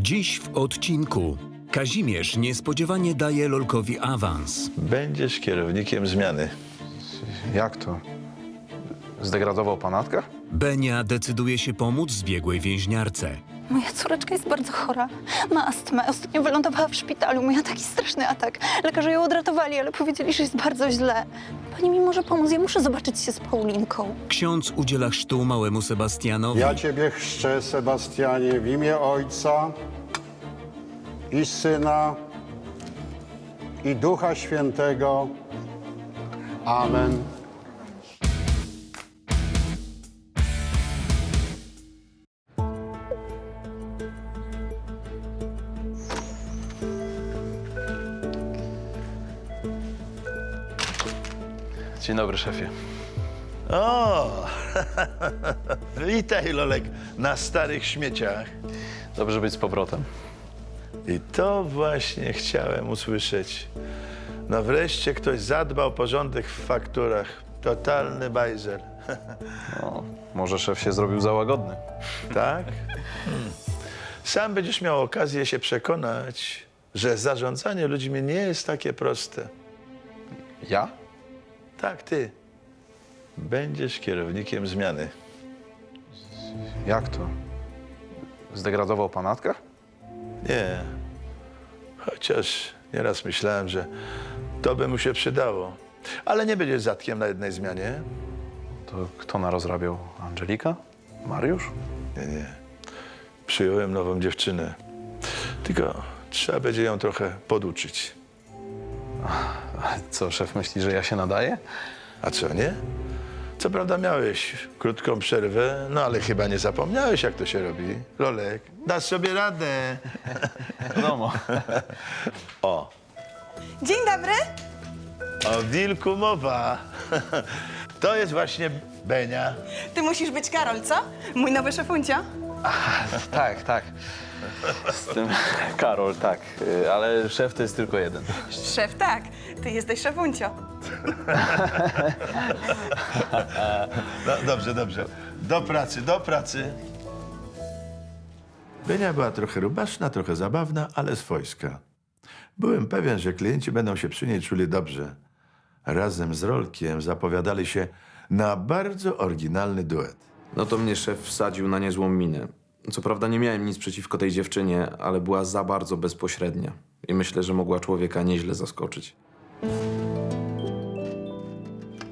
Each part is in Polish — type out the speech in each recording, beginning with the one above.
Dziś w odcinku Kazimierz niespodziewanie daje Lolkowi awans. Będziesz kierownikiem zmiany. Jak to? Zdegradował panatka? Benia decyduje się pomóc zbiegłej więźniarce. Moja córeczka jest bardzo chora. Ma astmę. Ostatnio wylądowała w szpitalu. Miała taki straszny atak. Lekarze ją odratowali, ale powiedzieli, że jest bardzo źle. Pani mi może pomóc. Ja muszę zobaczyć się z Paulinką. Ksiądz udziela chrztu małemu Sebastianowi. Ja Ciebie chrzczę, Sebastianie, w imię Ojca i Syna i Ducha Świętego. Amen. Dzień dobry, szefie. O! Witaj, Lolek, na starych śmieciach. Dobrze być z powrotem. I to właśnie chciałem usłyszeć. No wreszcie ktoś zadbał o porządek w fakturach. Totalny bajzer. No, może szef się zrobił za łagodny. Tak? Sam będziesz miał okazję się przekonać, że zarządzanie ludźmi nie jest takie proste. Ja? Tak, ty. Będziesz kierownikiem zmiany. Jak to? Zdegradował panatka? Nie. Chociaż nieraz myślałem, że to by mu się przydało. Ale nie będziesz zatkiem na jednej zmianie. To kto narozrabiał? Angelika? Mariusz? Nie. Przyjąłem nową dziewczynę. Tylko trzeba będzie ją trochę poduczyć. A co, szef myśli, że ja się nadaję? A co, nie? Co prawda miałeś krótką przerwę, no ale chyba nie zapomniałeś, jak to się robi. Lolek, dasz sobie radę. Wiadomo. O, Dzień dobry. o wilku mowa. To jest właśnie Benia. Ty musisz być Karol, co? Mój nowy szefuncio. Tak, tak. Z tym Karol, tak. Ale szef to jest tylko jeden. Szef, tak. Ty jesteś szefuncio. No, dobrze, dobrze. Do pracy, do pracy. Benia była trochę rubaszna, trochę zabawna, ale swojska. Byłem pewien, że klienci będą się przy niej czuli dobrze. Razem z Rolkiem zapowiadali się na bardzo oryginalny duet. No to mnie szef wsadził na niezłą minę. Co prawda nie miałem nic przeciwko tej dziewczynie, ale była za bardzo bezpośrednia. I myślę, że mogła człowieka nieźle zaskoczyć.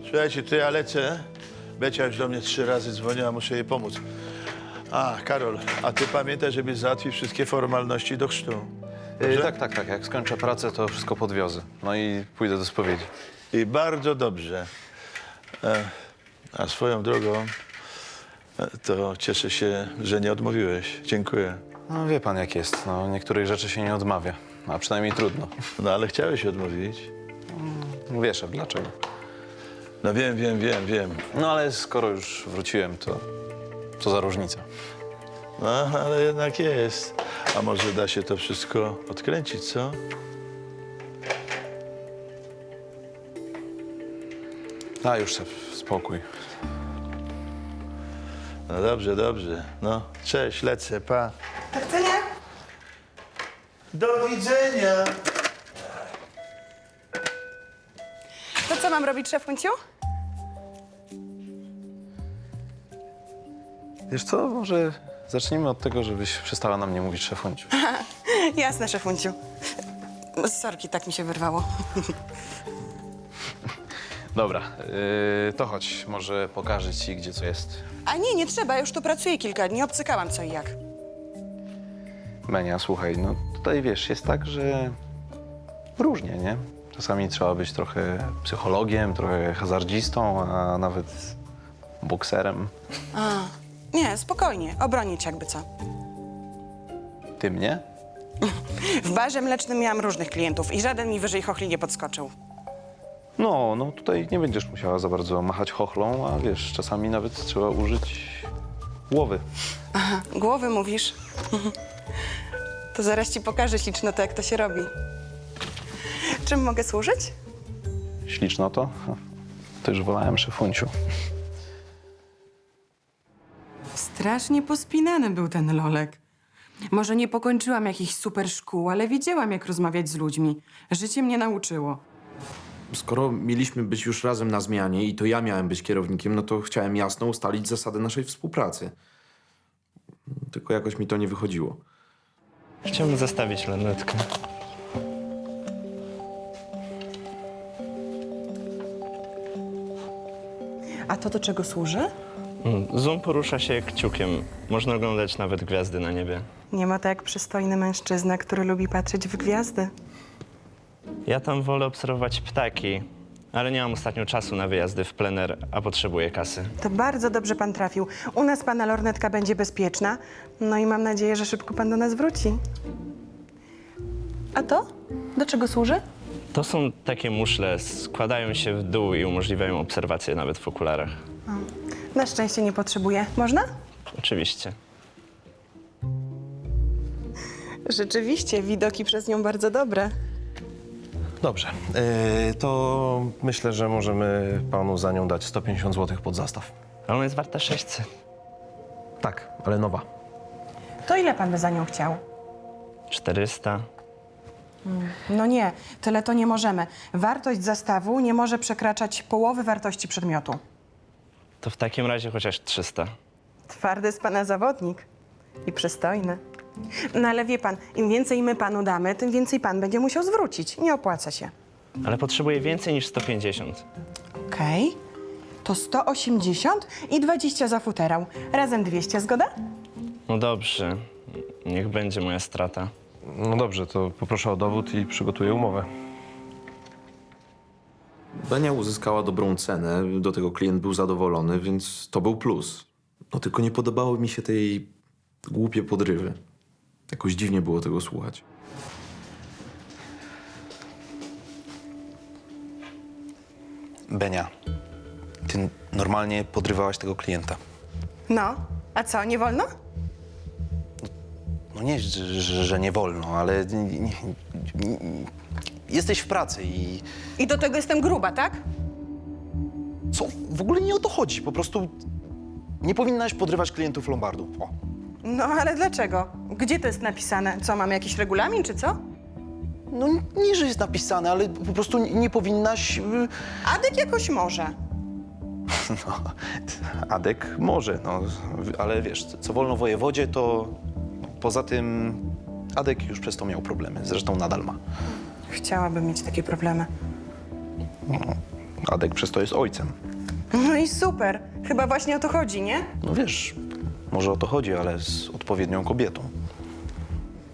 Słuchajcie, to ja lecę. Becia już do mnie 3 razy dzwoniła, muszę jej pomóc. A, Karol, a ty pamiętaj, żebyś załatwił wszystkie formalności do chrztu. Dobrze? Tak. Jak skończę pracę, to wszystko podwiozę. No i pójdę do spowiedzi. I bardzo dobrze. A swoją drogą, to cieszę się, że nie odmówiłeś. Dziękuję. No wie pan, jak jest. No, niektórych rzeczy się nie odmawia. A przynajmniej trudno. No ale chciałeś odmówić. Wie szef, dlaczego? No wiem. No ale skoro już wróciłem, to co za różnica? No, ale jednak jest. A może da się to wszystko odkręcić, co? A już szef, spokój. No dobrze. No, cześć, lecę, pa. Do widzenia. Do widzenia. To co mam robić, szefunciu? Wiesz co, może zacznijmy od tego, żebyś przestała na mnie mówić szefunciu. Jasne, szefunciu. Sorki, tak mi się wyrwało. Dobra, to chodź, może pokażę ci, gdzie co jest. A nie trzeba, ja już tu pracuję kilka dni, obcykałam co i jak. Menia, słuchaj, no tutaj wiesz, jest tak, że różnie, nie? Czasami trzeba być trochę psychologiem, trochę hazardzistą, a nawet bokserem. Nie, spokojnie, obronię cię jakby co. Ty mnie? W barze mlecznym miałam różnych klientów i żaden mi wyżej chochli nie podskoczył. No tutaj nie będziesz musiała za bardzo machać chochlą, a wiesz, czasami nawet trzeba użyć głowy. Głowy mówisz? To zaraz ci pokażę ślicznotę, jak to się robi. Czym mogę służyć? Ślicznoto? To już wolałem szefunciu. Strasznie pospinany był ten Lolek. Może nie pokończyłam jakichś super szkół, ale wiedziałam, jak rozmawiać z ludźmi. Życie mnie nauczyło. Skoro mieliśmy być już razem na zmianie i to ja miałem być kierownikiem, no to chciałem jasno ustalić zasady naszej współpracy. Tylko jakoś mi to nie wychodziło. Chciałbym zostawić lornetkę. A to do czego służy? Zoom porusza się kciukiem. Można oglądać nawet gwiazdy na niebie. Nie ma tak jak przystojny mężczyzna, który lubi patrzeć w gwiazdy. Ja tam wolę obserwować ptaki, ale nie mam ostatnio czasu na wyjazdy w plener, a potrzebuję kasy. To bardzo dobrze pan trafił. U nas pana lornetka będzie bezpieczna. No i mam nadzieję, że szybko pan do nas wróci. A to? Do czego służy? To są takie muszle, składają się w dół i umożliwiają obserwację nawet w okularach. Na szczęście nie potrzebuję. Można? Oczywiście. Rzeczywiście, widoki przez nią bardzo dobre. Dobrze, to myślę, że możemy panu za nią dać 150 zł pod zastaw. Ale ona jest warta 600. Tak, ale nowa. To ile pan by za nią chciał? 400. No nie, tyle to nie możemy. Wartość zastawu nie może przekraczać połowy wartości przedmiotu. To w takim razie chociaż 300. Twardy z pana zawodnik. I przystojny. No ale wie pan, im więcej my panu damy, tym więcej pan będzie musiał zwrócić. Nie opłaca się. Ale potrzebuję więcej niż 150. Okej. To 180 i 20 za futerał. Razem 200, zgoda? No dobrze, niech będzie moja strata. No dobrze, to poproszę o dowód i przygotuję umowę. Benia uzyskała dobrą cenę, do tego klient był zadowolony, więc to był plus. No tylko nie podobały mi się te jej głupie podrywy. Jakoś dziwnie było tego słuchać. Benia, ty normalnie podrywałaś tego klienta. No, a co, nie wolno? No nie, że nie wolno, ale jesteś w pracy i I do tego jestem gruba, tak? co? W ogóle nie o to chodzi. Po prostu nie powinnaś podrywać klientów Lombardu. O. No ale dlaczego? Gdzie to jest napisane? Co, mamy jakiś regulamin, czy co? No nie, że jest napisane, ale po prostu nie powinnaś... Adek jakoś może. No, Adek może, no, ale wiesz, co wolno wojewodzie, to poza tym Adek już przez to miał problemy. Zresztą nadal ma. Chciałabym mieć takie problemy. Adek przez to jest ojcem. No i super. Chyba właśnie o to chodzi, nie? No wiesz, może o to chodzi, ale z odpowiednią kobietą.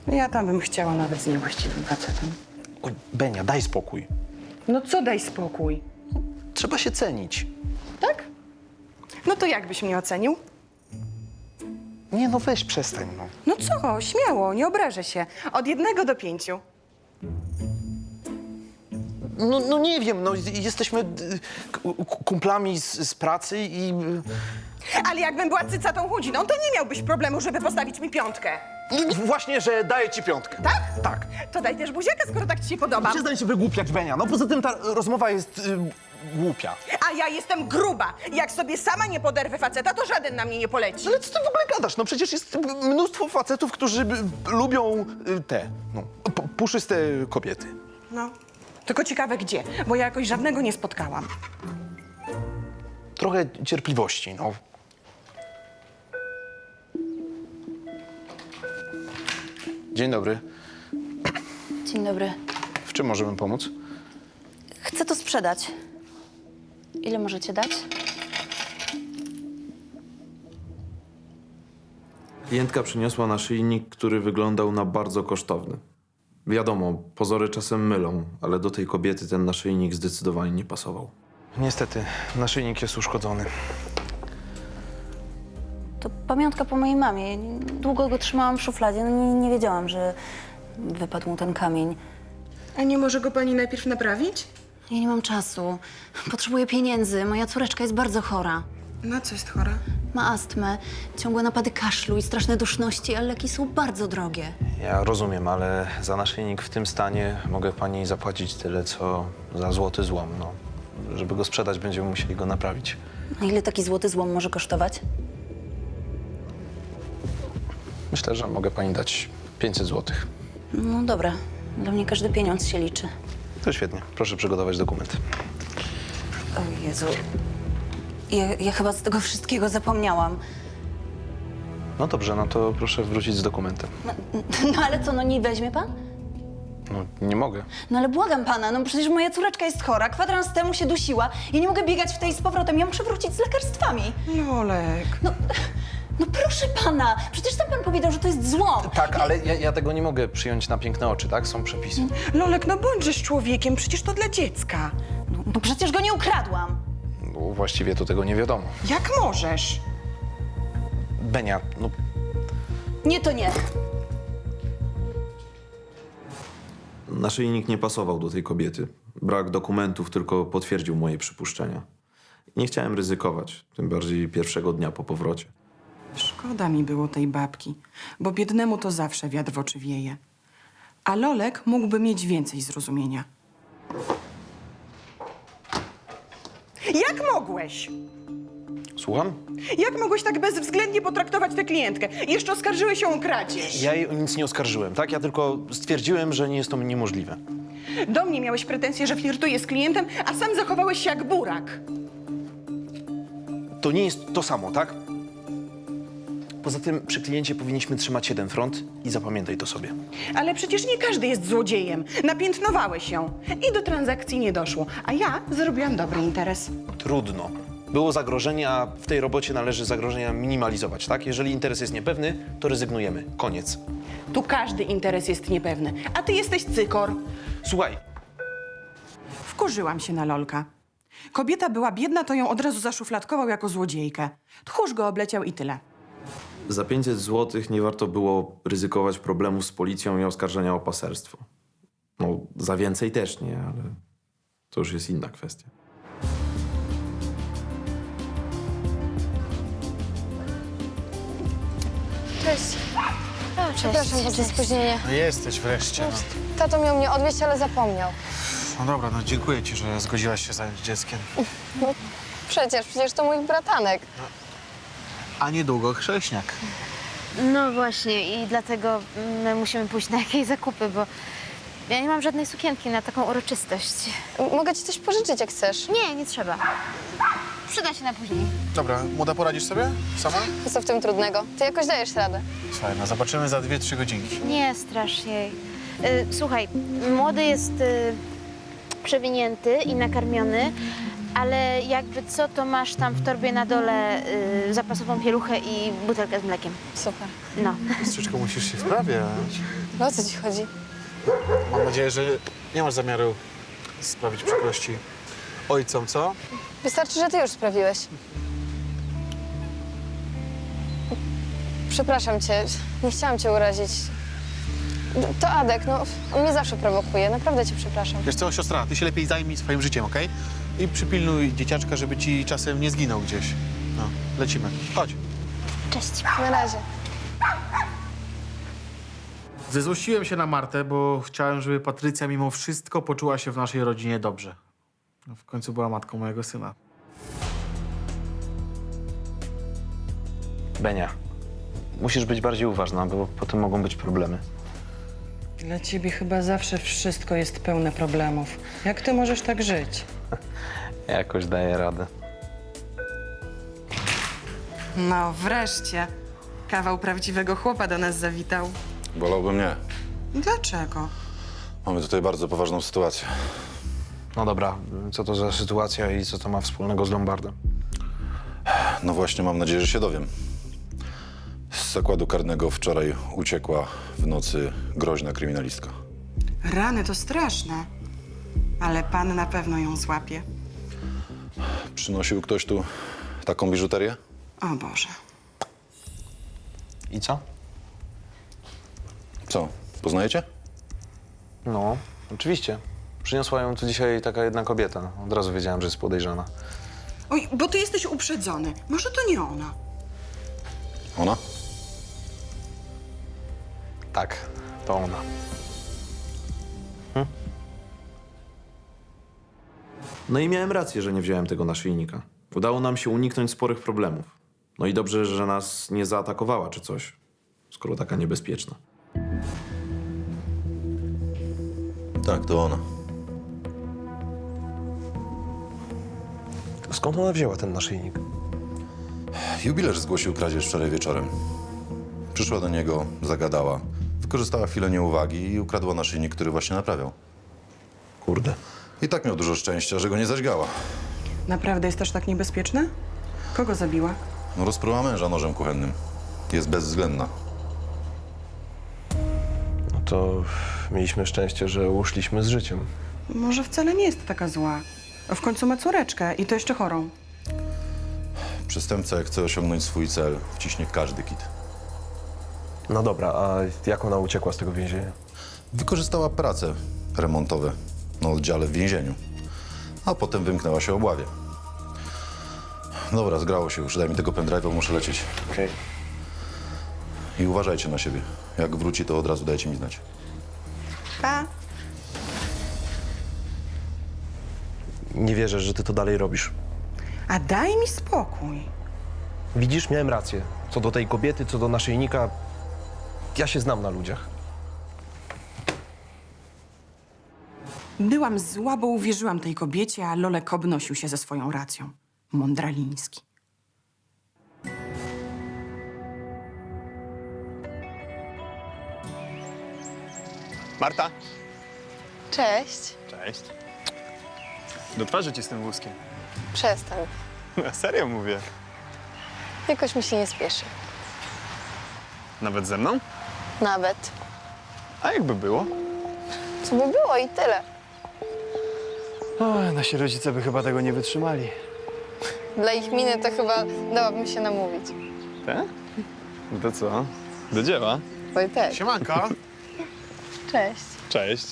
Ja tam bym chciała nawet z niewłaściwym facetem. Oj, Benia, daj spokój. No co, daj spokój. Trzeba się cenić. Tak? No to jak byś mnie ocenił? Nie, no weź, przestań, no. No co, śmiało, nie obrażę się. Od 1 do 5. No nie wiem, no jesteśmy kumplami z pracy i... Ale jakbym była cycatą chudziną, to nie miałbyś problemu, żeby postawić mi 5. Właśnie, że daję ci 5. Tak? Tak. To daj też buziaka, skoro tak ci się podoba. Przestań się wygłupiać, Benia. No poza tym ta rozmowa jest głupia. A ja jestem gruba. Jak sobie sama nie poderwę faceta, to żaden na mnie nie poleci. Ale co ty w ogóle gadasz? No przecież jest mnóstwo facetów, którzy lubią te, no, puszyste kobiety. No, tylko ciekawe gdzie, bo ja jakoś żadnego nie spotkałam. Trochę cierpliwości, no. Dzień dobry. Dzień dobry. W czym możemy pomóc? Chcę to sprzedać. Ile możecie dać? Klientka przyniosła naszyjnik, który wyglądał na bardzo kosztowny. Wiadomo, pozory czasem mylą, ale do tej kobiety ten naszyjnik zdecydowanie nie pasował. Niestety, naszyjnik jest uszkodzony. To pamiątka po mojej mamie. Długo go trzymałam w szufladzie, no nie wiedziałam, że wypadł mu ten kamień. A nie może go pani najpierw naprawić? Ja nie mam czasu. Potrzebuję pieniędzy. Moja córeczka jest bardzo chora. Na co jest chora? Ma astmę, ciągłe napady kaszlu i straszne duszności, ale leki są bardzo drogie. Ja rozumiem, ale za naszyjnik w tym stanie mogę pani zapłacić tyle, co za złoty złom, no. Żeby go sprzedać, będziemy musieli go naprawić. A ile taki złoty złom może kosztować? Myślę, że mogę pani dać 500 zł. No dobra, dla mnie każdy pieniądz się liczy. To świetnie. Proszę przygotować dokument. O Jezu, ja chyba z tego wszystkiego zapomniałam. No dobrze, no to proszę wrócić z dokumentem. No ale co, no nie weźmie pan? No nie mogę. No ale błagam pana, no przecież moja córeczka jest chora, kwadrans temu się dusiła. Ja nie mogę biegać w tej z powrotem, ja muszę wrócić z lekarstwami. Lolek. No proszę pana, przecież sam pan powiedział, że to jest zło. Tak, ale ja tego nie mogę przyjąć na piękne oczy, tak? Są przepisy. Lolek, no bądźżeś człowiekiem, przecież to dla dziecka. No przecież go nie ukradłam. No, właściwie to tego nie wiadomo. Jak możesz? Benia, no Nie, to nie. Naszyjnik nie pasował do tej kobiety. Brak dokumentów tylko potwierdził moje przypuszczenia. Nie chciałem ryzykować, tym bardziej pierwszego dnia po powrocie. Szkoda mi było tej babki, bo biednemu to zawsze wiatr w oczy wieje. A Lolek mógłby mieć więcej zrozumienia. Jak mogłeś? słucham? Jak mogłeś tak bezwzględnie potraktować tę klientkę? I jeszcze oskarżyłeś ją o kradzież. Ja jej o nic nie oskarżyłem, tak? Ja tylko stwierdziłem, że nie jest to niemożliwe. Do mnie miałeś pretensje, że flirtuję z klientem, a sam zachowałeś się jak burak. To nie jest to samo, tak? Poza tym przy kliencie powinniśmy trzymać jeden front i zapamiętaj to sobie. Ale przecież nie każdy jest złodziejem. Napiętnowałeś ją. I do transakcji nie doszło. A ja zrobiłam dobry interes. Trudno. Było zagrożenie, a w tej robocie należy zagrożenia minimalizować, tak? Jeżeli interes jest niepewny, to rezygnujemy. Koniec. Tu każdy interes jest niepewny. A ty jesteś cykor. Słuchaj, Wkurzyłam się na Lolka. Kobieta była biedna, to ją od razu zaszufladkował jako złodziejkę. Tchórz go obleciał i tyle. Za 500 zł nie warto było ryzykować problemów z policją i oskarżenia o paserstwo. No, za więcej też nie, ale to już jest inna kwestia. Cześć. Przepraszam za spóźnienie. No jesteś wreszcie. No. Tato miał mnie odwieźć, ale zapomniał. No dobra, no dziękuję ci, że zgodziłaś się zająć dzieckiem. Przecież to mój bratanek. A niedługo chrześniak. No właśnie i dlatego my musimy pójść na jakieś zakupy, bo ja nie mam żadnej sukienki na taką uroczystość. Mogę ci coś pożyczyć, jak chcesz. Nie trzeba. Przyda się na później. Dobra, młoda, poradzisz sobie? Sama? Co w tym trudnego? Ty jakoś dajesz radę. Słuchaj, no zobaczymy za 2-3 godzinki. Nie strasz jej. Słuchaj, młody jest przewinięty i nakarmiony, ale jakby co, to masz tam w torbie na dole zapasową pieluchę i butelkę z mlekiem. Super. No. Strzyczko, musisz się wprawiać. No o co ci chodzi? Mam nadzieję, że nie masz zamiaru sprawić przykrości ojcom, co? Wystarczy, że ty już sprawiłeś. Przepraszam cię, nie chciałam cię urazić. To Adek, no on mnie zawsze prowokuje, naprawdę cię przepraszam. Wiesz co, siostra, ty się lepiej zajmij swoim życiem, okej? I przypilnuj dzieciaczka, żeby ci czasem nie zginął gdzieś. No, lecimy. Chodź. Cześć. Na razie. Zezłościłem się na Martę, bo chciałem, żeby Patrycja mimo wszystko poczuła się w naszej rodzinie dobrze. No, w końcu była matką mojego syna. Benia, musisz być bardziej uważna, bo potem mogą być problemy. Dla ciebie chyba zawsze wszystko jest pełne problemów. Jak ty możesz tak żyć? Jakoś daję radę. No wreszcie. Kawał prawdziwego chłopa do nas zawitał. Wolałbym nie. Dlaczego? Mamy tutaj bardzo poważną sytuację. No dobra, co to za sytuacja i co to ma wspólnego z Lombardem? No właśnie, mam nadzieję, że się dowiem. Z zakładu karnego wczoraj uciekła w nocy groźna kryminalistka. Rany to straszne. Ale pan na pewno ją złapie. Przynosił ktoś tu taką biżuterię? O Boże. I co? Co, poznajecie? No, oczywiście. Przyniosła ją tu dzisiaj taka jedna kobieta. Od razu wiedziałem, że jest podejrzana. Oj, bo ty jesteś uprzedzony. Może to nie ona. Ona? Tak, to ona. No i miałem rację, że nie wziąłem tego naszyjnika. Udało nam się uniknąć sporych problemów. No i dobrze, że nas nie zaatakowała czy coś. skoro taka niebezpieczna? Tak, to ona. Skąd ona wzięła ten naszyjnik? Jubilerz zgłosił kradzież wczoraj wieczorem. Przyszła do niego, zagadała. Wykorzystała chwilę nieuwagi i ukradła naszyjnik, który właśnie naprawiał. Kurde. I tak miał dużo szczęścia, że go nie zaźgała. Naprawdę jest aż tak niebezpieczna? Kogo zabiła? No, rozpruła męża nożem kuchennym. Jest bezwzględna. No to mieliśmy szczęście, że uszliśmy z życiem. Może wcale nie jest taka zła. W końcu ma córeczkę i to jeszcze chorą. Przestępca, jak chce osiągnąć swój cel, wciśnie każdy kit. No dobra, a jak ona uciekła z tego więzienia? Wykorzystała prace remontowe na oddziale w więzieniu, a potem wymknęła się obławie. Dobra, zgrało się już. Daj mi tego pendrive'a, muszę lecieć. Okej. I uważajcie na siebie. Jak wróci, to od razu dajcie mi znać. Pa! Nie wierzę, że ty to dalej robisz. A daj mi spokój. Widzisz, miałem rację. Co do tej kobiety, co do naszyjnika, ja się znam na ludziach. Byłam zła, bo uwierzyłam tej kobiecie, a Lolek obnosił się ze swoją racją. Mądraliński. Marta? Cześć. Cześć. Do twarzy ci z tym wózkiem. Przestań. Na serio mówię. Jakoś mi się nie spieszy. Nawet ze mną? Nawet. A jakby było? Co by było i tyle. O, nasi rodzice by chyba tego nie wytrzymali. Dla ich miny to chyba dałabym się namówić. Te? No to co? Do dzieła. Wojtek. Siemanko. Cześć. Cześć.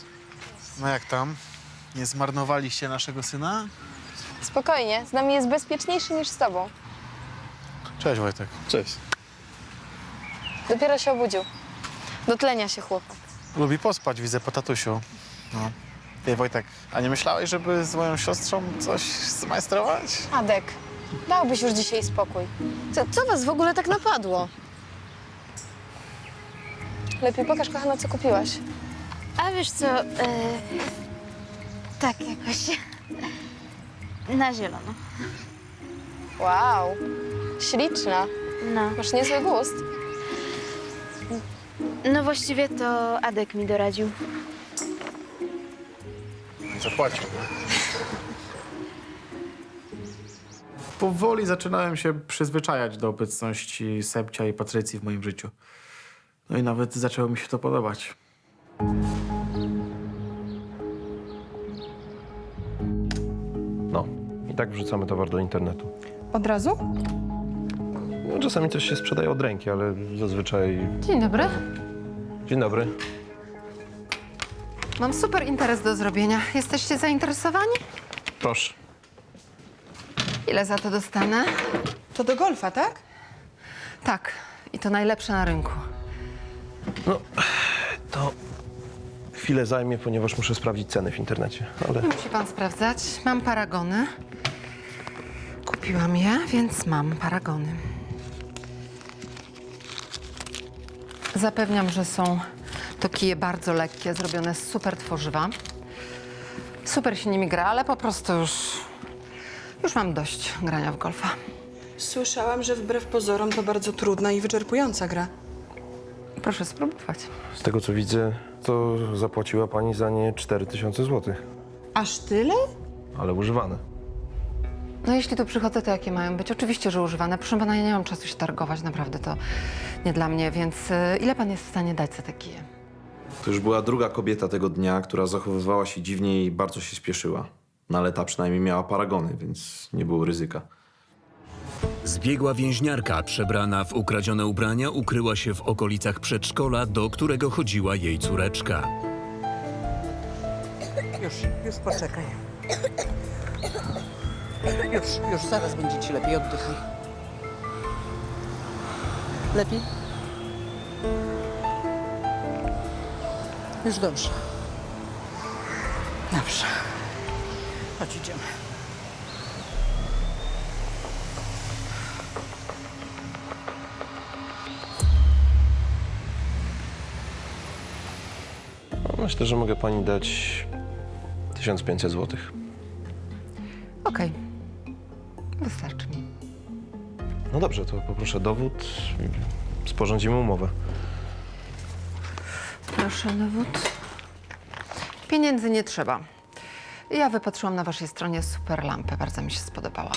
No jak tam? Nie zmarnowaliście naszego syna? Spokojnie, z nami jest bezpieczniejszy niż z tobą. Cześć, Wojtek. Cześć. Dopiero się obudził. Dotlenia się chłopak. Lubi pospać, widzę po tatusiu. No. Ty, Wojtek, a nie myślałeś, żeby z moją siostrą coś zmajstrować? Adek, dałbyś już dzisiaj spokój. Co was w ogóle tak napadło? Lepiej pokaż, kochana, co kupiłaś. A wiesz co, tak jakoś na zielono. Wow, śliczna. No. Masz niezły gust. No właściwie to Adek mi doradził. Zapłacił, nie? Powoli zaczynałem się przyzwyczajać do obecności Sebcia i Patrycji w moim życiu. No i nawet zaczęło mi się to podobać. No, i tak wrzucamy towar do internetu. Od razu? No, czasami coś się sprzedaje od ręki, ale zazwyczaj... Dzień dobry. Dzień dobry. Mam super interes do zrobienia. Jesteście zainteresowani? Proszę. Ile za to dostanę? To do golfa, tak? Tak. I to najlepsze na rynku. No, to chwilę zajmie, ponieważ muszę sprawdzić ceny w internecie, ale... Nie musi pan sprawdzać. Mam paragony. Kupiłam je, więc mam paragony. Zapewniam, że są to kije bardzo lekkie, zrobione z super tworzywa. Super się nimi gra, ale po prostu już mam dość grania w golfa. Słyszałam, że wbrew pozorom to bardzo trudna i wyczerpująca gra. Proszę spróbować. Z tego, co widzę, to zapłaciła pani za nie 4000 zł, Aż tyle? ale używane. No jeśli tu przychodzę, to jakie mają być? Oczywiście, że używane. Proszę pana, ja nie mam czasu się targować, naprawdę to nie dla mnie, więc ile pan jest w stanie dać za te kije? To już była druga kobieta tego dnia, która zachowywała się dziwnie i bardzo się spieszyła. No ale ta przynajmniej miała paragony, więc nie było ryzyka. Zbiegła więźniarka przebrana w ukradzione ubrania ukryła się w okolicach przedszkola, do którego chodziła jej córeczka. Już poczekaj. Już, zaraz będzie ci lepiej, oddychaj. Lepiej? Już dobrze. Dobrze. Chodź, idziemy. Myślę, że mogę pani dać 1500 zł. Okej. Wystarczy mi. No dobrze, to poproszę dowód i sporządzimy umowę. Proszę, dowód. Pieniędzy nie trzeba. Ja wypatrzyłam na waszej stronie super lampę. Bardzo mi się spodobała.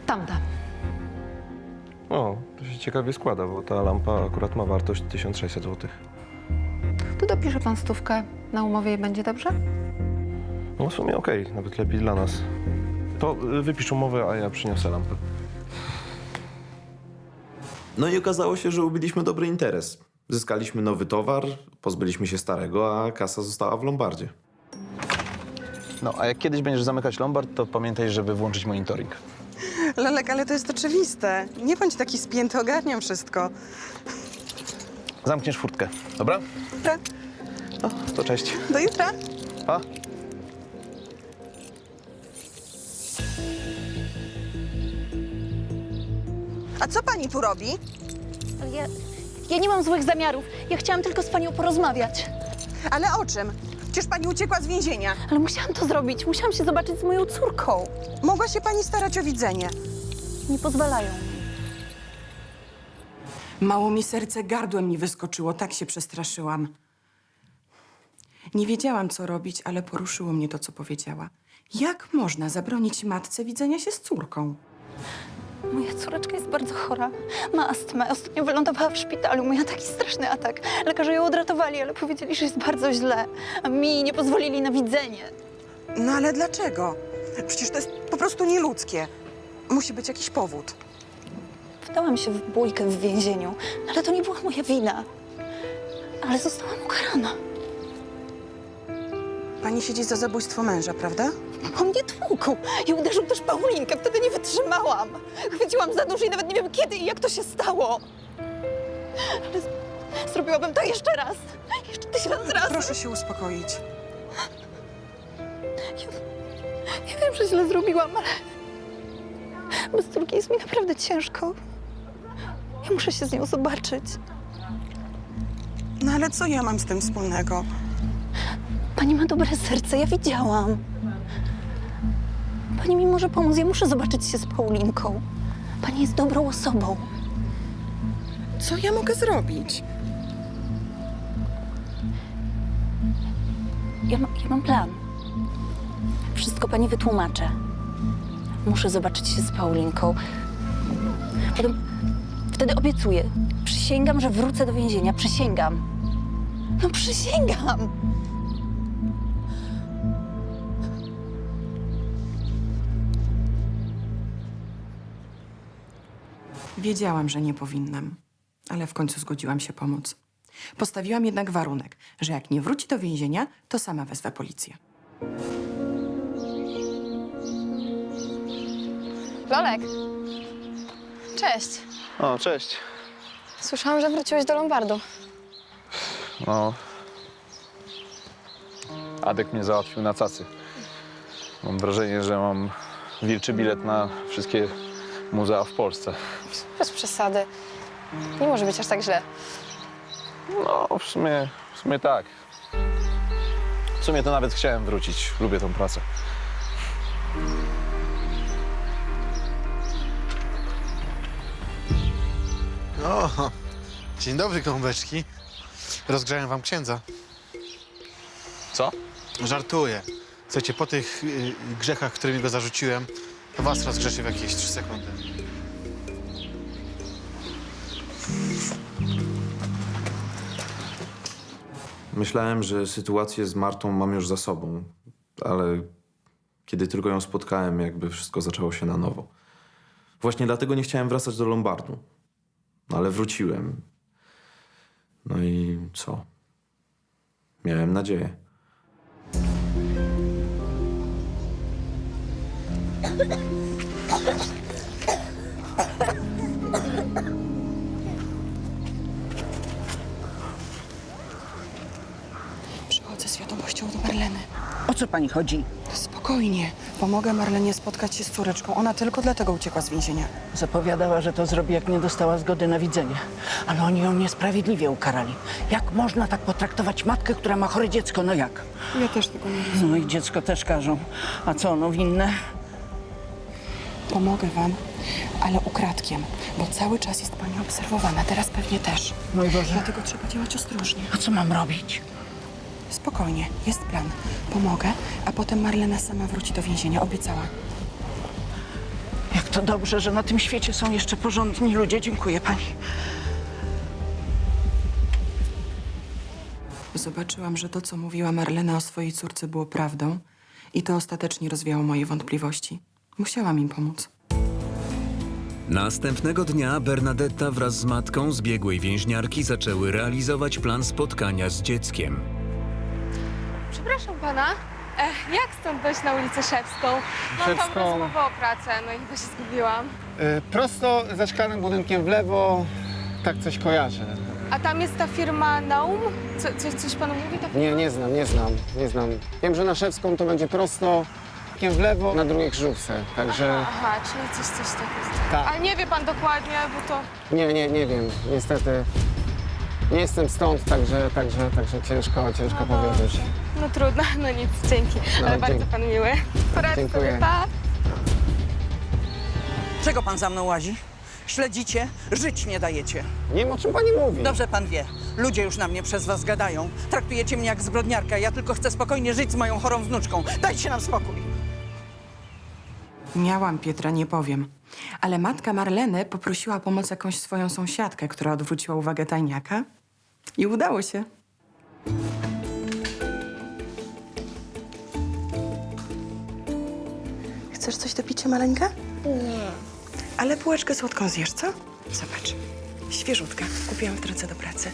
Tamta. O, to się ciekawie składa, bo ta lampa akurat ma wartość 1600 zł. Tu dopisze pan 100 na umowie i będzie dobrze? No w sumie okej, nawet lepiej dla nas. To wypisz umowę, a ja przyniosę lampę. No i okazało się, że ubiliśmy dobry interes. Zyskaliśmy nowy towar, pozbyliśmy się starego, a kasa została w lombardzie. No, a jak kiedyś będziesz zamykać lombard, to pamiętaj, żeby włączyć monitoring. Lelek, ale to jest oczywiste. Nie bądź taki spięty, ogarniam wszystko. Zamkniesz furtkę, dobra? Tak. No, to cześć. Do jutra. Pa. A co pani tu robi? Ja nie mam złych zamiarów. Ja chciałam tylko z panią porozmawiać. Ale o czym? Przecież pani uciekła z więzienia. Ale musiałam to zrobić. Musiałam się zobaczyć z moją córką. Mogła się pani starać o widzenie. Nie pozwalają. Mało mi serce gardłem mi wyskoczyło, tak się przestraszyłam. Nie wiedziałam, co robić, ale poruszyło mnie to, co powiedziała. Jak można zabronić matce widzenia się z córką? Moja córeczka jest bardzo chora. Ma astmę. Ostatnio wylądowała w szpitalu. Miała taki straszny atak. Lekarze ją odratowali, ale powiedzieli, że jest bardzo źle. A mi nie pozwolili na widzenie. No ale dlaczego? Przecież to jest po prostu nieludzkie. Musi być jakiś powód. Wdałam się w bójkę w więzieniu, ale to nie była moja wina. Ale zostałam ukarana. Pani siedzi za zabójstwo męża, prawda? On mnie tłukł i uderzył też Paulinkę. Wtedy nie wytrzymałam. Chwyciłam za nóż i nawet nie wiem kiedy i jak to się stało. Ale zrobiłabym to jeszcze raz. Jeszcze 1000 razy. Proszę się uspokoić. Ja wiem, że źle zrobiłam, ale bez córki jest mi naprawdę ciężko. Ja muszę się z nią zobaczyć. No ale co ja mam z tym wspólnego? Pani ma dobre serce, ja widziałam. Pani mi może pomóc, ja muszę zobaczyć się z Paulinką. Pani jest dobrą osobą. Co ja mogę zrobić? Ja mam plan. Wszystko pani wytłumaczę. Muszę zobaczyć się z Paulinką. Potem wtedy obiecuję. Przysięgam, że wrócę do więzienia. Przysięgam. No przysięgam. Wiedziałam, że nie powinnam, ale w końcu zgodziłam się pomóc. Postawiłam jednak warunek, że jak nie wróci do więzienia, to sama wezwę policję. Lolek. Cześć. O, cześć. Słyszałam, że wróciłeś do Lombardu. No. Adek mnie załatwił na cacy. Mam wrażenie, że mam wilczy bilet na wszystkie muzea w Polsce. Bez przesady. Nie może być aż tak źle. No, w sumie tak. W sumie to nawet chciałem wrócić. Lubię tą pracę. O, dzień dobry, gąbeczki. Rozgrzałem wam księdza. Co? Żartuję. Słuchajcie, po tych grzechach, którymi go zarzuciłem, to was rozgrzeszy w jakieś 3 sekundy. Myślałem, że sytuację z Martą mam już za sobą, ale kiedy tylko ją spotkałem, jakby wszystko zaczęło się na nowo. Właśnie dlatego nie chciałem wracać do Lombardu. No ale wróciłem. No i co? Miałem nadzieję. Przychodzę z wiadomością do Marleny. O co pani chodzi? Spokojnie. Pomogę Marlenie spotkać się z córeczką. Ona tylko dlatego uciekła z więzienia. Zapowiadała, że to zrobi, jak nie dostała zgody na widzenie. Ale oni ją niesprawiedliwie ukarali. Jak można tak potraktować matkę, która ma chore dziecko? No jak? Ja też tego nie rozumiem. No i dziecko też karzą. A co ono winne? Pomogę wam, ale ukradkiem, bo cały czas jest pani obserwowana. Teraz pewnie też. Mój Boże. Dlatego trzeba działać ostrożnie. A co mam robić? Spokojnie, jest plan. Pomogę, a potem Marlena sama wróci do więzienia. Obiecała. Jak to dobrze, że na tym świecie są jeszcze porządni ludzie. Dziękuję pani. Zobaczyłam, że to, co mówiła Marlena o swojej córce, było prawdą i to ostatecznie rozwiało moje wątpliwości. Musiałam im pomóc. Następnego dnia Bernadetta wraz z matką zbiegłej więźniarki zaczęły realizować plan spotkania z dzieckiem. Przepraszam pana, jak stąd dojść na ulicę Szewską? Mam tam Szewską. rozmowę o pracę, no i chyba się zgubiłam. Prosto za szklanym budynkiem w lewo, tak coś kojarzę. A tam jest ta firma Naum? Coś panu mówi ta firma? Nie znam. Wiem, że na Szewską to będzie prosto w lewo na drugiej krzyżówce, także... Aha, czyli coś takiego. Tak. Ale nie wie pan dokładnie, bo to... Nie wiem, niestety. Nie jestem stąd, także ciężko powiedzieć. No trudno, no nic, dzięki. No, Ale bardzo dzięki. pan miły. Poradzę Dziękuję. sobie, pa. Czego pan za mną łazi? Śledzicie? Żyć nie dajecie. Nie wiem, o czym pani mówi. Dobrze pan wie. Ludzie już na mnie przez was gadają. Traktujecie mnie jak zbrodniarka. Ja tylko chcę spokojnie żyć z moją chorą wnuczką. Dajcie nam spokój. Miałam Pietra, nie powiem. Ale matka Marleny poprosiła o pomoc jakąś swoją sąsiadkę, która odwróciła uwagę tajniaka. I udało się. Chcesz coś do picia, maleńka? Nie. Ale bułeczkę słodką zjesz, co? Zobacz. Świeżutka. Kupiłam w drodze do pracy.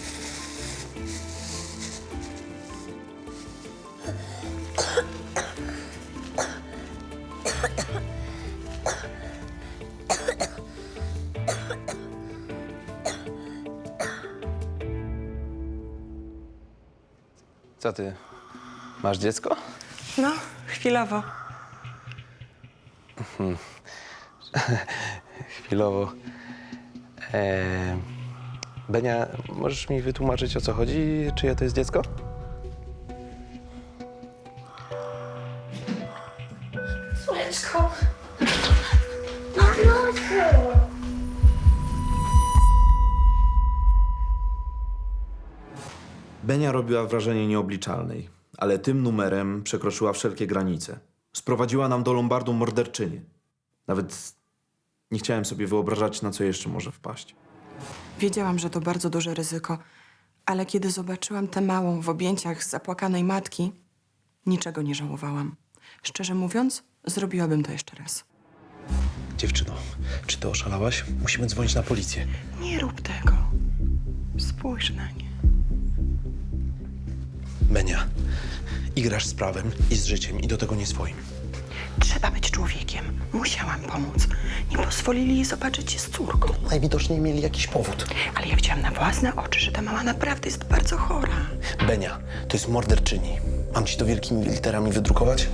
Co ty, masz dziecko? No, chwilowo. Chwilowo. Benia, możesz mi wytłumaczyć, o co chodzi? Czyje to jest dziecko? Córeczko. Benia robiła wrażenie nieobliczalnej, ale tym numerem przekroczyła wszelkie granice. Sprowadziła nam do Lombardu morderczynię. Nawet nie chciałem sobie wyobrażać, na co jeszcze może wpaść. Wiedziałam, że to bardzo duże ryzyko, ale kiedy zobaczyłam tę małą w objęciach zapłakanej matki, niczego nie żałowałam. Szczerze mówiąc, zrobiłabym to jeszcze raz. Dziewczyno, czy ty oszalałaś? Musimy dzwonić na policję. Nie rób tego. Spójrz na nie. Benia, igrasz z prawem i z życiem i do tego nie swoim. Trzeba być człowiekiem. Musiałam pomóc. Nie pozwolili jej zobaczyć się z córką. Najwidoczniej mieli jakiś powód. Ale ja widziałam na własne oczy, że ta mama naprawdę jest bardzo chora. Benia, to jest morderczyni. Mam ci to wielkimi literami wydrukować?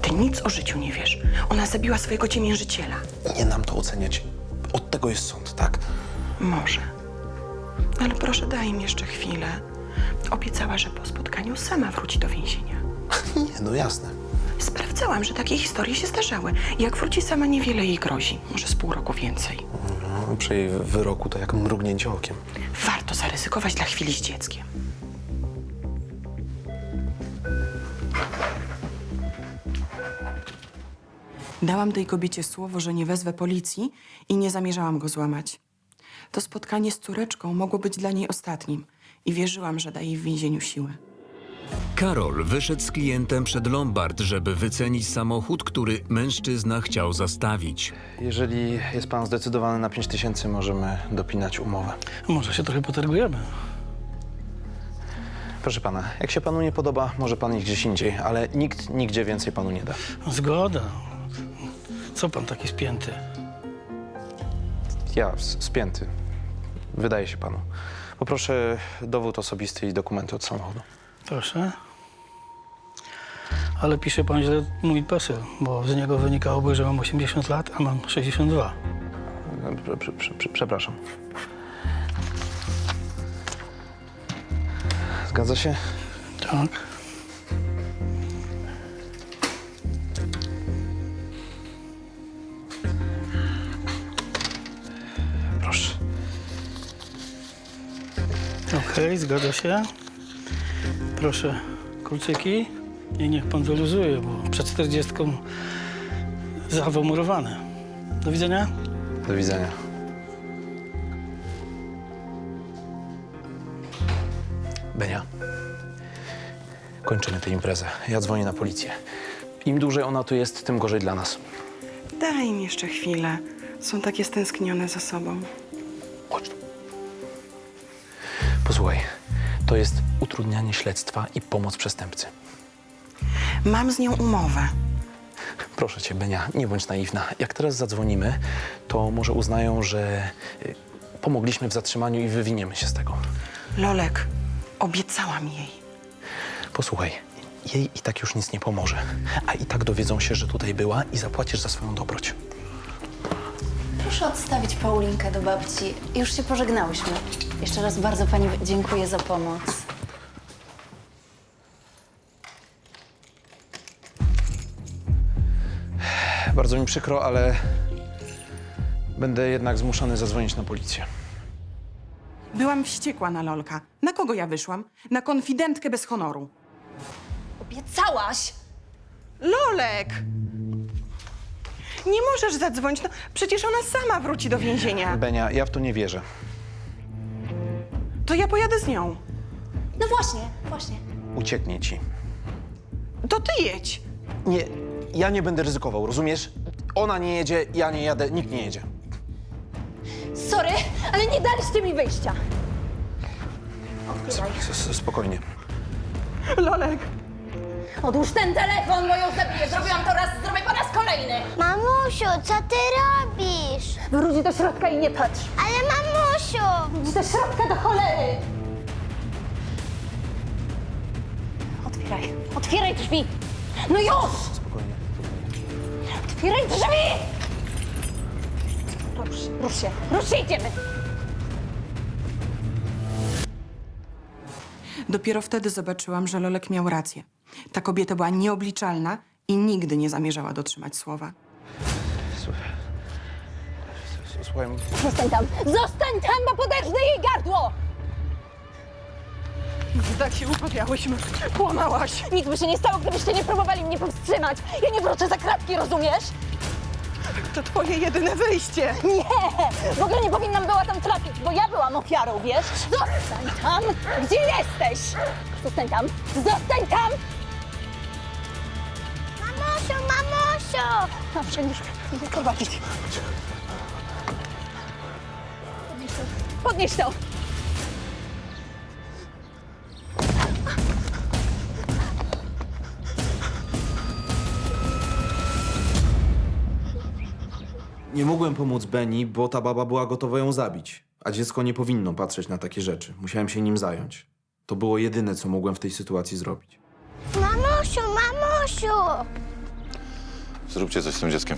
Ty nic o życiu nie wiesz. Ona zabiła swojego ciemiężyciela. Nie nam to oceniać. Od tego jest sąd, tak? Może. Ale proszę, daj im jeszcze chwilę. Obiecała, że po spotkaniu sama wróci do więzienia. Nie, no jasne. Sprawdzałam, że takie historie się zdarzały. Jak wróci sama, niewiele jej grozi. Może z pół roku więcej. No, przy jej wyroku to jak mrugnięcie okiem. Warto zaryzykować dla chwili z dzieckiem. Dałam tej kobiecie słowo, że nie wezwę policji i nie zamierzałam go złamać. To spotkanie z córeczką mogło być dla niej ostatnim i wierzyłam, że da jej w więzieniu siłę. Karol wyszedł z klientem przed Lombard, żeby wycenić samochód, który mężczyzna chciał zastawić. Jeżeli jest pan zdecydowany na 5000, możemy dopinać umowę. Może się trochę potargujemy. Proszę pana, jak się panu nie podoba, może pan iść gdzieś indziej, ale nikt nigdzie więcej panu nie da. Zgoda. Co pan taki spięty? Ja spięty. Wydaje się panu. Poproszę dowód osobisty i dokumenty od samochodu. Proszę. Ale pisze pan źle mój PESEL, bo z niego wynikałoby, że mam 80 lat, a mam 62. Przepraszam. Zgadza się? Tak. Proszę. Okej, zgadza się. Proszę, kluczyki i niech pan wyluzuje, bo przed 40 zawał murowany. Do widzenia. Do widzenia. Benia, kończymy tę imprezę. Ja dzwonię na policję. Im dłużej ona tu jest, tym gorzej dla nas. Daj mi jeszcze chwilę. Są takie stęsknione za sobą. Posłuchaj, to jest utrudnianie śledztwa i pomoc przestępcy. Mam z nią umowę. Proszę cię, Benia, nie bądź naiwna. Jak teraz zadzwonimy, to może uznają, że pomogliśmy w zatrzymaniu i wywiniemy się z tego. Lolek, obiecałam jej. Posłuchaj, jej i tak już nic nie pomoże. A i tak dowiedzą się, że tutaj była i zapłacisz za swoją dobroć. Proszę odstawić Paulinkę do babci. Już się pożegnałyśmy. Jeszcze raz bardzo pani dziękuję za pomoc. Bardzo mi przykro, ale będę jednak zmuszony zadzwonić na policję. Byłam wściekła na Lolka. Na kogo ja wyszłam? Na konfidentkę bez honoru. Obiecałaś! Lolek! Nie możesz zadzwonić, no przecież ona sama wróci do więzienia. Benia, ja w to nie wierzę. To ja pojadę z nią. No właśnie. Ucieknie ci. To ty jedź. Nie, ja nie będę ryzykował, rozumiesz? Ona nie jedzie, ja nie jadę, nikt nie jedzie. Sorry, ale nie daliście mi wyjścia. Odbieraj. Spokojnie. Lolek! Odłóż ten telefon, bo ją zabiję. Zrobiłam to raz, zrobię po raz kolejny. Mamusiu, co ty robisz? Wróć do środka i nie patrz. Ale mamusiu! Wróć do środka do cholery. Otwieraj drzwi. No już! Spokojnie. Otwieraj drzwi! Rusz się, idziemy. Dopiero wtedy zobaczyłam, że Lolek miał rację. Ta kobieta była nieobliczalna i nigdy nie zamierzała dotrzymać słowa. Słuchaj, Zostań tam, bo poderżnę jej gardło! Tak się umawiałyśmy. Kłamałaś. Nic by się nie stało, gdybyście nie próbowali mnie powstrzymać. Ja nie wrócę za kratki, rozumiesz? To twoje jedyne wyjście. Nie! W ogóle nie powinnam była tam trafić, bo ja byłam ofiarą, wiesz? Zostań tam, gdzie jesteś! Zostań tam! Zostań tam! Mamusiu! Dobrze, już idę prowadzić. Podnieś to! Nie mogłem pomóc Beni, bo ta baba była gotowa ją zabić. A dziecko nie powinno patrzeć na takie rzeczy. Musiałem się nim zająć. To było jedyne, co mogłem w tej sytuacji zrobić. Mamusiu! Zróbcie coś z tym dzieckiem.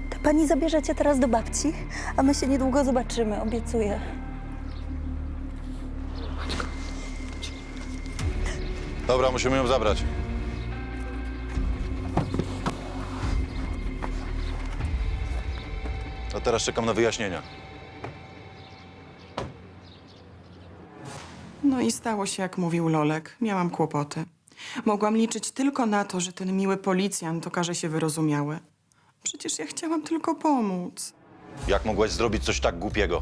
To pani zabierze cię teraz do babci, a my się niedługo zobaczymy, obiecuję. Dobra, musimy ją zabrać. A teraz czekam na wyjaśnienia. No i stało się, jak mówił Lolek. Miałam kłopoty. Mogłam liczyć tylko na to, że ten miły policjant okaże się wyrozumiały. Przecież ja chciałam tylko pomóc. Jak mogłaś zrobić coś tak głupiego?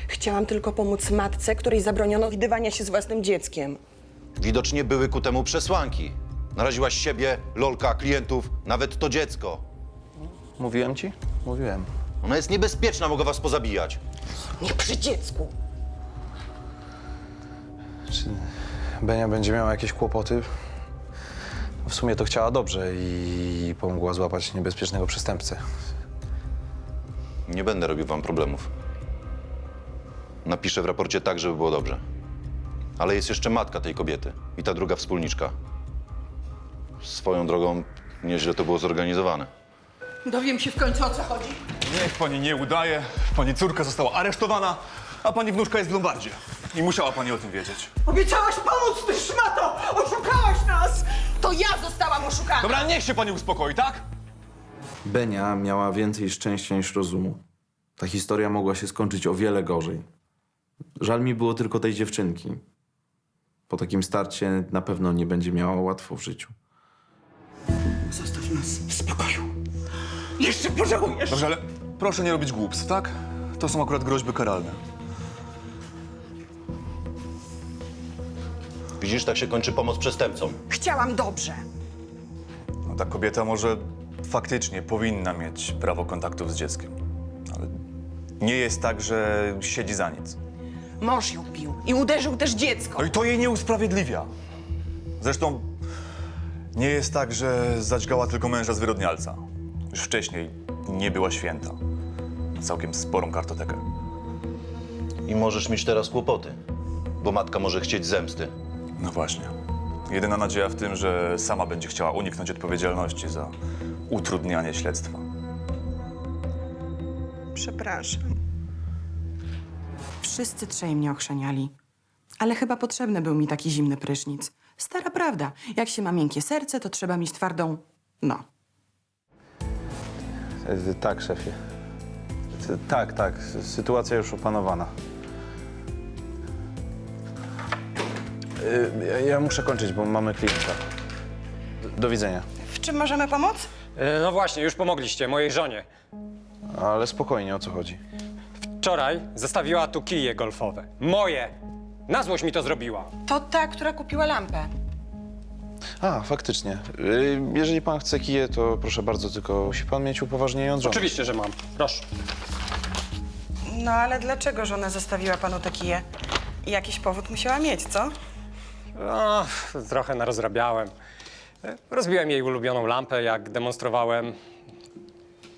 Chciałam tylko pomóc matce, której zabroniono widywania się z własnym dzieckiem. Widocznie były ku temu przesłanki. Naraziłaś siebie, Lolka, klientów, nawet to dziecko. Mówiłem ci? Mówiłem. Ona jest niebezpieczna, mogę was pozabijać. Nie przy dziecku. Czy Benia będzie miała jakieś kłopoty? W sumie to chciała dobrze i pomogła złapać niebezpiecznego przestępcę. Nie będę robił wam problemów. Napiszę w raporcie tak, żeby było dobrze. Ale jest jeszcze matka tej kobiety i ta druga wspólniczka. Swoją drogą nieźle to było zorganizowane. Dowiem się w końcu, o co chodzi. Niech pani nie udaje. Pani córka została aresztowana, a pani wnuczka jest w Lombardzie. I musiała pani o tym wiedzieć. Obiecałaś pomóc, ty szmato! Oszukałaś nas! To ja zostałam oszukana! Dobra, niech się pani uspokoi, tak? Benia miała więcej szczęścia niż rozumu. Ta historia mogła się skończyć o wiele gorzej. Żal mi było tylko tej dziewczynki. Po takim starcie na pewno nie będzie miała łatwo w życiu. Zostaw nas w spokoju. Jeszcze pożałujesz. Dobrze, ale proszę nie robić głupstw, tak? To są akurat groźby karalne. Widzisz, tak się kończy pomoc przestępcom. Chciałam dobrze. No, ta kobieta może faktycznie powinna mieć prawo kontaktów z dzieckiem. Ale nie jest tak, że siedzi za nic. Mąż ją bił i uderzył też dziecko. No i to jej nie usprawiedliwia. Zresztą nie jest tak, że zadźgała tylko męża zwyrodnialca. Już wcześniej nie była święta. Ma całkiem sporą kartotekę. I możesz mieć teraz kłopoty, bo matka może chcieć zemsty. No właśnie. Jedyna nadzieja w tym, że sama będzie chciała uniknąć odpowiedzialności za utrudnianie śledztwa. Przepraszam. Wszyscy trzej mnie ochrzaniali. Ale chyba potrzebny był mi taki zimny prysznic. Stara prawda. Jak się ma miękkie serce, to trzeba mieć twardą... no. Tak, szefie. Tak. Sytuacja już opanowana. Ja muszę kończyć, bo mamy klienta. Do widzenia. W czym możemy pomóc? No właśnie, już pomogliście mojej żonie. Ale spokojnie, o co chodzi? Wczoraj zostawiła tu kije golfowe. Moje! Na złość mi to zrobiła. To ta, która kupiła lampę. A, faktycznie. Jeżeli pan chce kije, to proszę bardzo, tylko musi pan mieć upoważnienie. Oczywiście, że mam. Proszę. No ale dlaczego żona zostawiła panu te kije? Jakiś powód musiała mieć, co? No, trochę narozrabiałem. Rozbiłem jej ulubioną lampę, jak demonstrowałem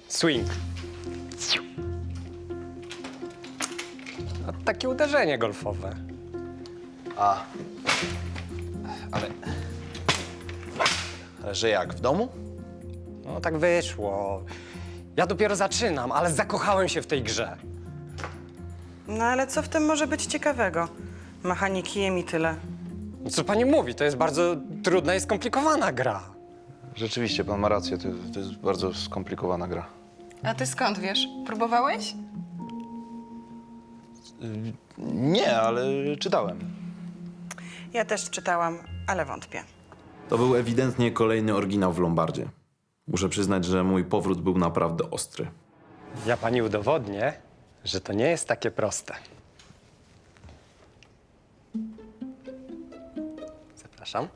swing. A takie uderzenie golfowe. Ale że jak, w domu? No tak wyszło. Ja dopiero zaczynam, ale zakochałem się w tej grze. No ale co w tym może być ciekawego? Machanie kijem i tyle. Co pani mówi? To jest bardzo trudna i skomplikowana gra. Rzeczywiście, pan ma rację, to jest bardzo skomplikowana gra. A ty skąd wiesz? Próbowałeś? Nie, ale czytałem. Ja też czytałam, ale wątpię. To był ewidentnie kolejny oryginał w Lombardzie. Muszę przyznać, że mój powrót był naprawdę ostry. Ja pani udowodnię, że to nie jest takie proste. Zapraszam.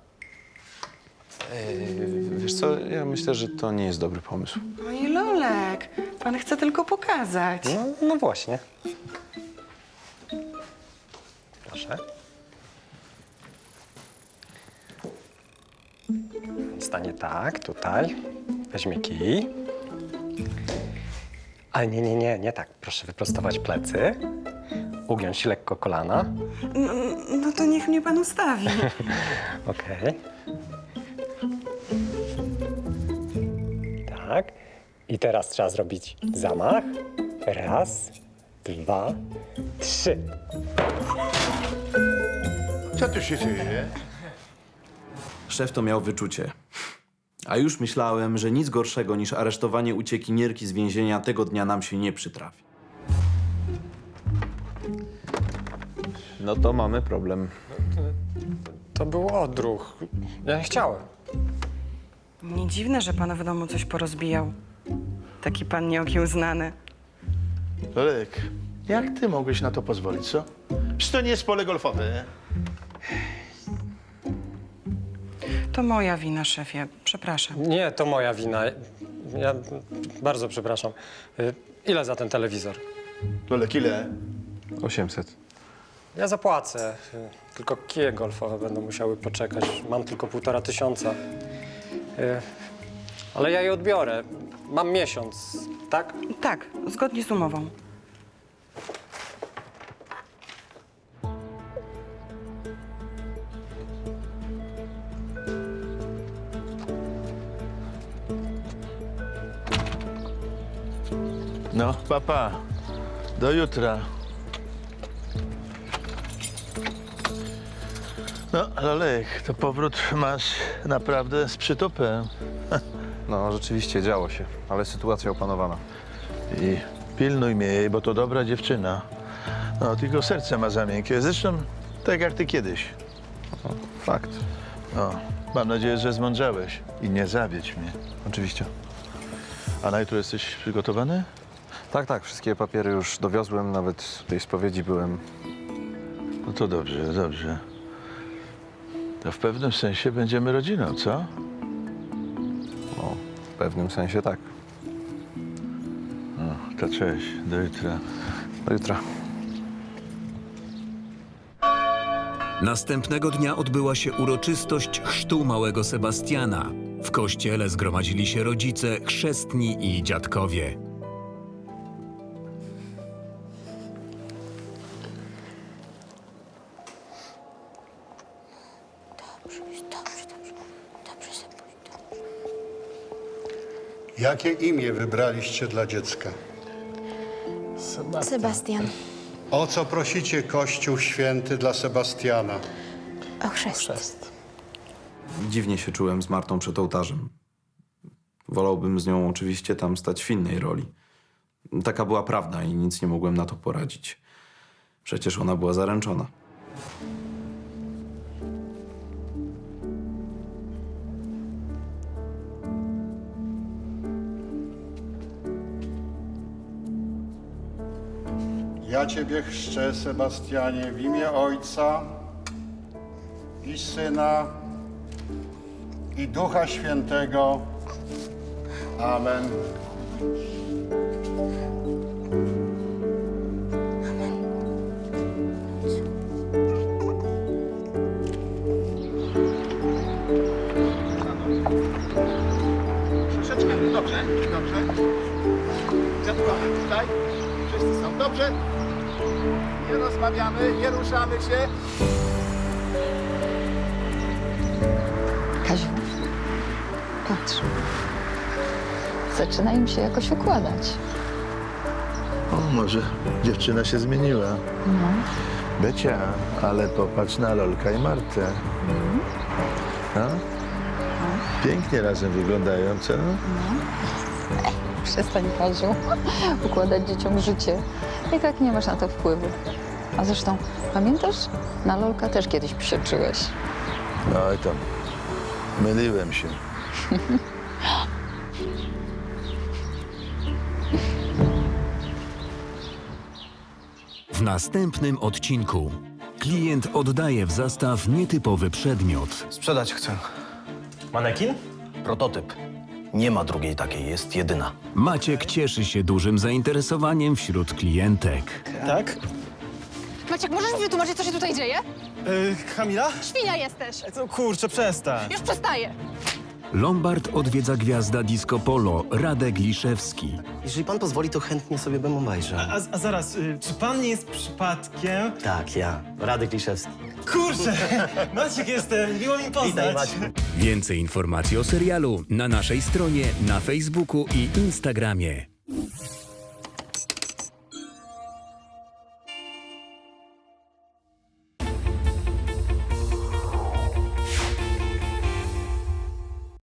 Wiesz co, ja myślę, że to nie jest dobry pomysł. Oj, Lolek, pan chce tylko pokazać. No właśnie. Proszę. Stanie tak, tutaj. Weźmie kij. Ale nie tak. Proszę wyprostować plecy. Ugiąć lekko kolana. No to niech mnie pan ustawi. Okej. Tak. I teraz trzeba zrobić zamach. Raz, 2, 3. Co tu się dzieje? Szef to miał wyczucie. A już myślałem, że nic gorszego niż aresztowanie uciekinierki z więzienia tego dnia nam się nie przytrafi. No to mamy problem. To był odruch. Ja nie chciałem. Nie dziwne, że pan w domu coś porozbijał. Taki pan nieokiełznany. Lolek, jak ty mogłeś na to pozwolić, co? Przecież to nie jest pole golfowe. To moja wina, szefie. Przepraszam. Nie, to moja wina. Ja bardzo przepraszam. Ile za ten telewizor? Lolek, ile? 800. Ja zapłacę. Tylko kije golfowe będą musiały poczekać. Mam tylko 1500. Ale ja je odbiorę. Mam miesiąc, tak? Tak, zgodnie z umową. No, papa. Do jutra. No, Lolek, to powrót masz naprawdę z przytupem. No, rzeczywiście działo się, ale sytuacja opanowana. I pilnuj mnie jej, bo to dobra dziewczyna. No, tylko serce ma za miękkie. Zresztą tak jak ty kiedyś. Fakt. No, mam nadzieję, że zmądrzałeś i nie zawiedź mnie. Oczywiście. A na jutro jesteś przygotowany? Tak, tak, wszystkie papiery już dowiozłem, nawet w tej spowiedzi byłem. No to dobrze, dobrze. To w pewnym sensie będziemy rodziną, co? No, w pewnym sensie tak. No, to cześć, do jutra. Do jutra. Następnego dnia odbyła się uroczystość chrztu małego Sebastiana. W kościele zgromadzili się rodzice, chrzestni i dziadkowie. Jakie imię wybraliście dla dziecka? Sebastian. O co prosicie Kościół Święty dla Sebastiana? O chrzest. Dziwnie się czułem z Martą przed ołtarzem. Wolałbym z nią oczywiście tam stać w innej roli. Taka była prawda i nic nie mogłem na to poradzić. Przecież ona była zaręczona. Ja Ciebie chrzczę, Sebastianie, w imię Ojca i Syna i Ducha Świętego. Amen. Troszeczkę, dobrze, dobrze. Zapraszam tutaj. Wszyscy są dobrze. Nie rozmawiamy, nie ruszamy się. Kaziu, patrz. Zaczyna im się jakoś układać. O, może dziewczyna się zmieniła. No. Becia, ale popatrz na Lolka i Martę. No? Pięknie razem wyglądają, co? Przestań, Kaziu, układać dzieciom życie. I tak nie masz na to wpływu. A zresztą, pamiętasz? Na Lolka też kiedyś psioczyłeś. Oj tam, myliłem się. W następnym odcinku klient oddaje w zastaw nietypowy przedmiot. Sprzedać chcę. Manekin? Prototyp. Nie ma drugiej takiej, jest jedyna. Maciek cieszy się dużym zainteresowaniem wśród klientek. Tak? Maciek, możesz mi wytłumaczyć, co się tutaj dzieje? Kamila? Świnia jesteś. No kurczę, przestań. Już przestaję. Lombard odwiedza gwiazda disco polo Radek Liszewski. Jeżeli pan pozwoli, to chętnie sobie bym obejrzał. A zaraz, czy pan nie jest przypadkiem... Tak, ja. Radek Liszewski. Kurczę, Maciek jestem, miło mi poznać. Witaj, Maciek. Więcej informacji o serialu na naszej stronie, na Facebooku i Instagramie.